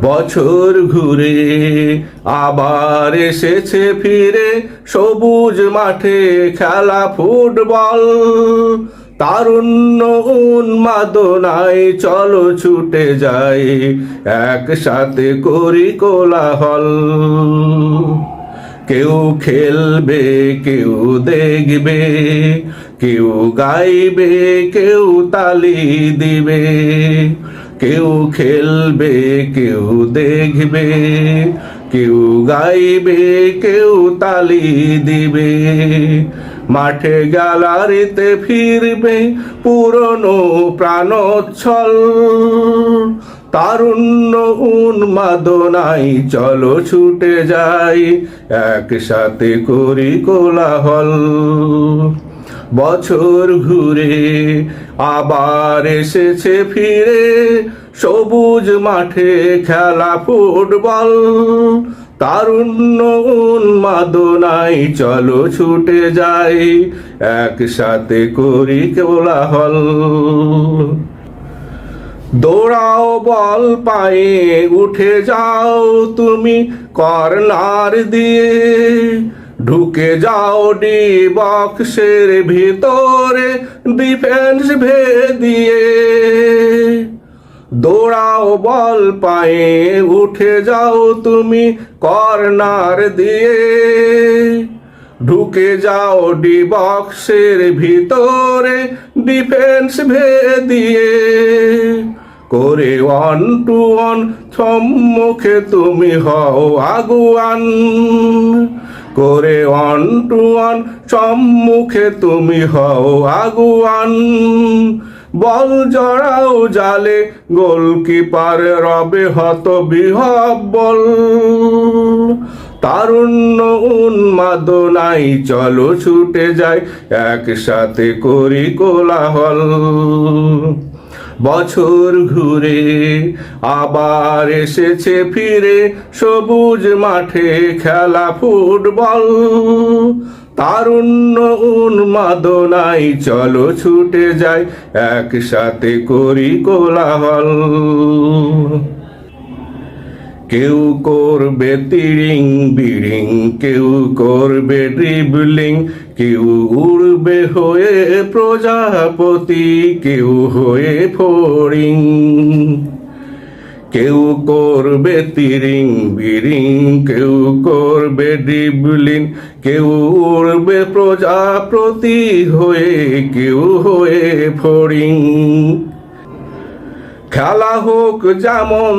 বছর ঘুরে আবার এসেছে ফিরে সবুজ মাঠে খেলা ফুটবল। তারুণ্য উন্মাদনায় চলো ছুটে যাই, একসাথে করি কোলাহল। কেউ খেলবে, কেউ দেখবে, কেউ গাইবে, কেউ তালি দিবে। কেউ খেলবে, কেউ দেখবে, কেউ গাইবে, কেউ তালি দিবে। মাঠে গ্যালারিতে ফিরবে পুরনো প্রাণোচ্ছল। তারুণ্য উন্মাদনায় চলো ছুটে যাই, একসাথে করি কোলাহল। বছর ঘুরে আবার এসেছে ফিরে সবুজ মাঠে খেলা ফুটবল। তারুণ্য উন্মাদনায় চলো ছুটে যাই, একসাথে করি কোলাহল। দৌড়াও বল পায়ে, উঠে যাও তুমি কর্নার দিয়ে। ঢুকে যাও ডি বক্সের ভিতরে ডিফেন্স ভেদিয়ে। দৌড়াও বল পায়ে, উঠে যাও তুমি কর্নার দিয়ে। ঢুকে যাও ডি বক্সের ভিতরে ডিফেন্স ভেদিয়ে। করে 1 to 1 সম্মুখে তুমি হও আগুয়ান। করে 1 to 1 সম্মুখে তুমি হও আগুয়ান। বল জড়াও জালে, গোলকিপার রবে হত বিহব্বল। তারুণ্য উন্মাদনায় চলো ছুটে যাই, একসাথে করি কোলাহল। বছর ঘুরে আবার এসেছে ফিরে সবুজ মাঠে খেলা ফুটবল। তারুণ্য উন্মাদনায় চলো ছুটে যাই, একসাথে করি কোলাহল। কেউ করবে তিরিং বিরিং, কেউ করবে ড্রিবলিং, কেউ উড়বে হয়ে প্রজাপতি, কেউ হয়ে ফড়িং। কেউ করবে তিরিং বিরিং, কেউ করবে ড্রিবলিং, কেউ উড়বে প্রজাপতি হয়ে, কেউ হয়ে ফড়িং। খেলা হোক যেমন